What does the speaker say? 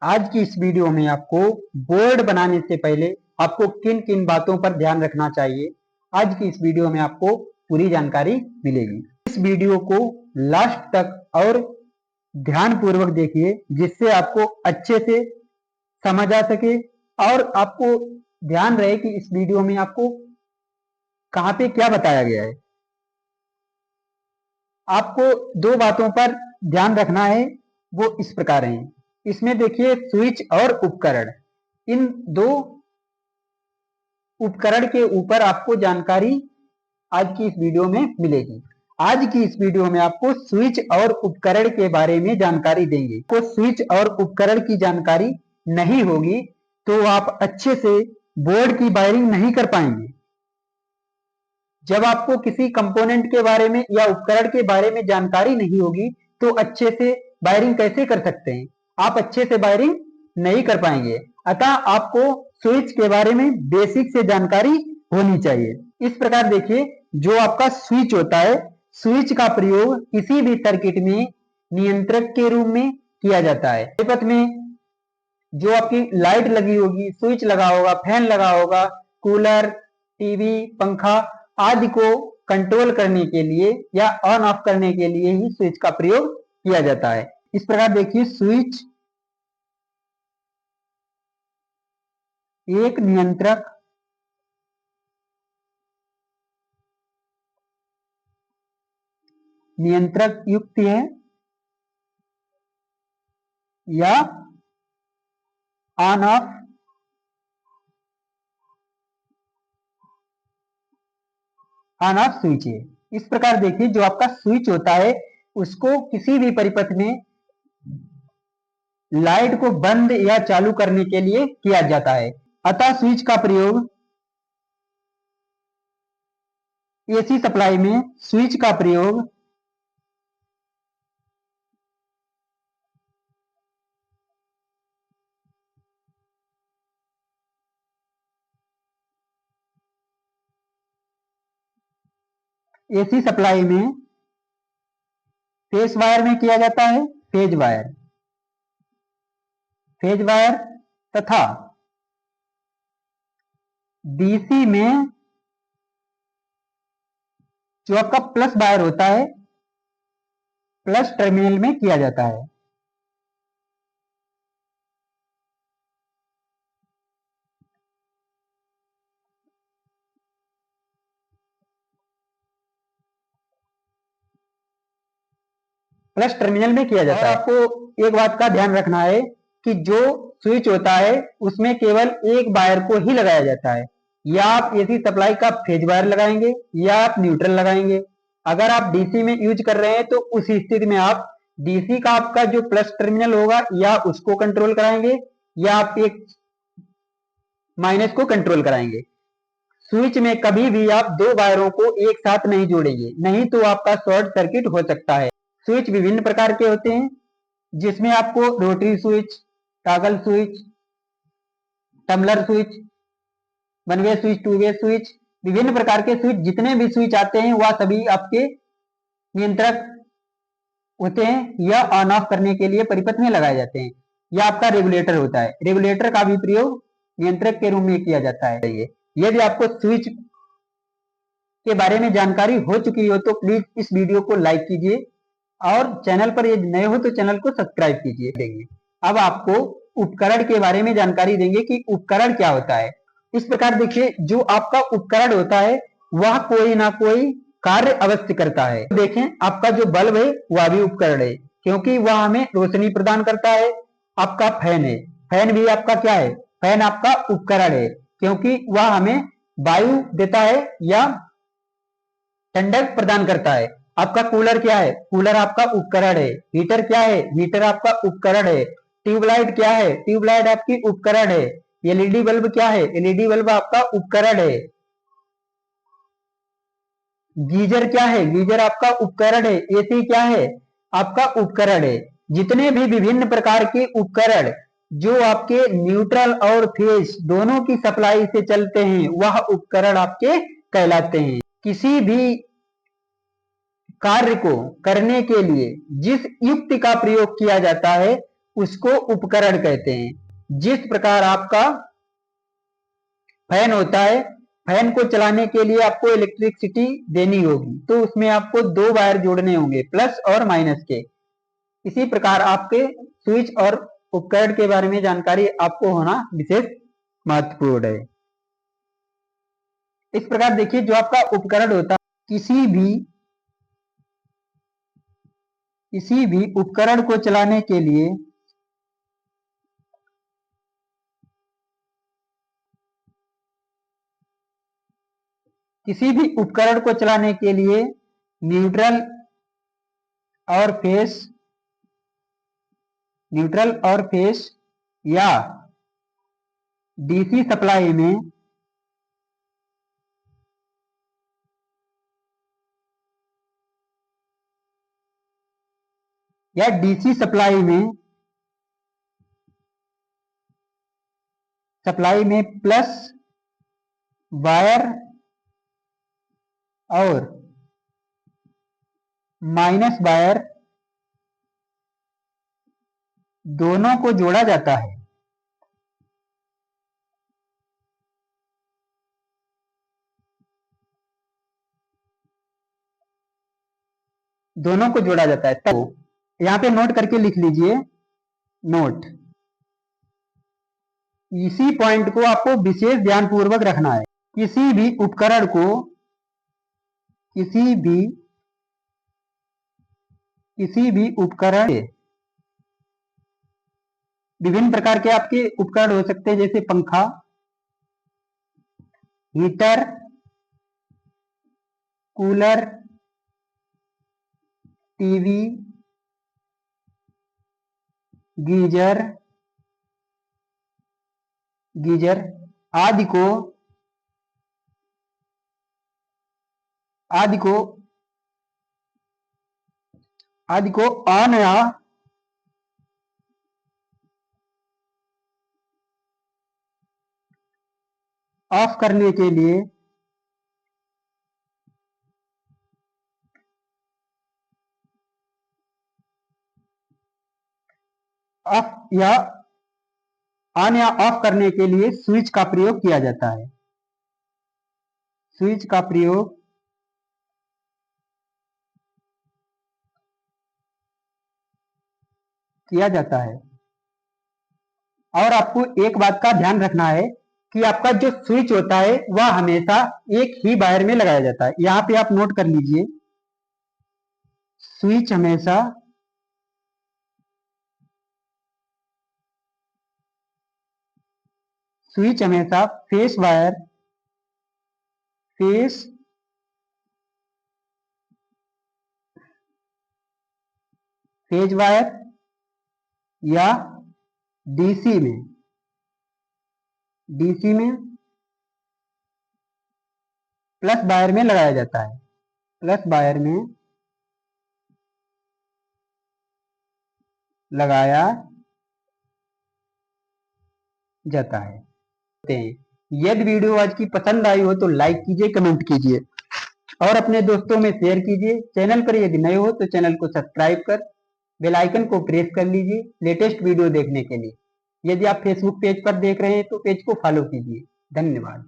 आज की इस वीडियो में आपको बोर्ड बनाने से पहले आपको किन किन बातों पर ध्यान रखना चाहिए, आज की इस वीडियो में आपको पूरी जानकारी मिलेगी। इस वीडियो को लास्ट तक और ध्यान पूर्वक देखिए, जिससे आपको अच्छे से समझ आ सके और आपको ध्यान रहे कि इस वीडियो में आपको कहां पे क्या बताया गया है। आपको दो बातों पर ध्यान रखना है, वो इस प्रकार हैं। इसमें देखिए स्विच और उपकरण, इन दो उपकरण के ऊपर आपको जानकारी आज की इस वीडियो में मिलेगी। आज की इस वीडियो में आपको स्विच और उपकरण के बारे में जानकारी देंगे। तो स्विच और उपकरण की जानकारी नहीं होगी तो आप अच्छे से बोर्ड की वायरिंग नहीं कर पाएंगे। जब आपको किसी कंपोनेंट के बारे में या उपकरण के बारे में जानकारी नहीं होगी तो अच्छे से वायरिंग कैसे कर सकते हैं, आप अच्छे से वायरिंग नहीं कर पाएंगे। अतः आपको स्विच के बारे में बेसिक से जानकारी होनी चाहिए। इस प्रकार देखिए, जो आपका स्विच होता है, स्विच का प्रयोग किसी भी सर्किट में नियंत्रक के रूप में किया जाता है। परिपथ में जो आपकी लाइट लगी होगी, स्विच लगा होगा, फैन लगा होगा, कूलर, टीवी, पंखा आदि को कंट्रोल करने के लिए या ऑन ऑफ करने के लिए ही स्विच का प्रयोग किया जाता है। इस प्रकार देखिए, स्विच एक नियंत्रक युक्त है या ऑन ऑफ स्विच है। इस प्रकार देखिए, जो आपका स्विच होता है उसको किसी भी परिपथ में लाइट को बंद या चालू करने के लिए किया जाता है। अतः स्विच का प्रयोग एसी सप्लाई में स्विच का प्रयोग एसी सप्लाई में फेस वायर में किया जाता है, फेज वायर तथा डीसी में जो आपका प्लस वायर होता है, प्लस टर्मिनल में किया जाता है। प्लस टर्मिनल में किया जाता है। आपको एक बात का ध्यान रखना है कि जो स्विच होता है उसमें केवल एक वायर को ही लगाया जाता है। या आप एसी सप्लाई का फेज वायर लगाएंगे या आप न्यूट्रल लगाएंगे। अगर आप डीसी में यूज कर रहे हैं तो उस स्थिति में आप डीसी का आपका जो प्लस टर्मिनल होगा या उसको कंट्रोल कराएंगे या आप एक माइनस को कंट्रोल कराएंगे। स्विच में कभी भी आप दो वायरों को एक साथ नहीं जोड़ेंगे, नहीं तो आपका शॉर्ट सर्किट हो सकता है। स्विच विभिन्न प्रकार के होते हैं, जिसमें आपको rotary switch, toggle switch, tumbler switch, one way switch, two way switch, विभिन्न प्रकार के स्विच जितने भी स्विच आते हैं वह सभी आपके नियंत्रक होते हैं या ऑन ऑफ करने के लिए परिपथ में लगाए जाते हैं। यह आपका रेगुलेटर होता है। रेगुलेटर का भी प्रयोग नियंत्रक के रूप में किया जाता है। यदि आपको स्विच के बारे में जानकारी हो चुकी हो तो प्लीज इस वीडियो को लाइक कीजिए और चैनल पर यदि नए हो तो चैनल को सब्सक्राइब कीजिए। अब आपको उपकरण के बारे में जानकारी देंगे कि उपकरण क्या होता है। इस प्रकार देखिए, जो आपका उपकरण होता है वह कोई ना कोई कार्य अवश्य करता है। देखें, आपका जो बल्ब है वह भी उपकरण है, क्योंकि वह हमें रोशनी प्रदान करता है। आपका फैन है, फैन भी आपका क्या है, फैन आपका उपकरण है, क्योंकि वह हमें वायु देता है या ठंडक प्रदान करता है। आपका कूलर क्या है, कूलर आपका उपकरण है। हीटर क्या है, हीटर आपका उपकरण है। ट्यूबलाइट क्या है, ट्यूबलाइट आपकी उपकरण है। एलईडी बल्ब क्या है, एलईडी बल्ब आपका उपकरण है। गीजर क्या है, गीजर आपका उपकरण है। एसी क्या है, आपका उपकरण है। जितने भी विभिन्न प्रकार के उपकरण जो आपके न्यूट्रल और फेज दोनों की सप्लाई से चलते हैं वह उपकरण आपके कहलाते हैं। किसी भी कार्य को करने के लिए जिस युक्ति का प्रयोग किया जाता है उसको उपकरण कहते हैं। जिस प्रकार आपका फैन होता है, फैन को चलाने के लिए आपको इलेक्ट्रिसिटी देनी होगी, तो उसमें आपको दो वायर जोड़ने होंगे, प्लस और माइनस के। इसी प्रकार आपके स्विच और उपकरण के बारे में जानकारी आपको होना विशेष महत्वपूर्ण है। इस प्रकार देखिए, जो आपका उपकरण होता है, किसी भी उपकरण को चलाने के लिए न्यूट्रल और फेस या डीसी सप्लाई में प्लस वायर और माइनस वायर दोनों को जोड़ा जाता है। तो यहां पे नोट करके लिख लीजिए, नोट। इसी पॉइंट को आपको विशेष ध्यान पूर्वक रखना है। किसी भी उपकरण विभिन्न प्रकार के आपके उपकरण हो सकते हैं, जैसे पंखा, हीटर, कूलर, टीवी, गीजर आदि को ऑन या ऑफ करने के लिए ऑन या ऑफ करने के लिए स्विच का प्रयोग किया जाता है। और आपको एक बात का ध्यान रखना है कि आपका जो स्विच होता है वह हमेशा एक ही वायर में लगाया जाता है। यहां पे आप नोट कर लीजिए, स्विच हमेशा फेस वायर या डीसी में प्लस वायर में लगाया जाता है। यदि वीडियो आज की पसंद आई हो तो लाइक कीजिए, कमेंट कीजिए और अपने दोस्तों में शेयर कीजिए। चैनल पर यदि नए हो तो चैनल को सब्सक्राइब कर बेल आइकन को प्रेस कर लीजिए लेटेस्ट वीडियो देखने के लिए। यदि आप फेसबुक पेज पर देख रहे हैं तो पेज को फॉलो कीजिए। धन्यवाद।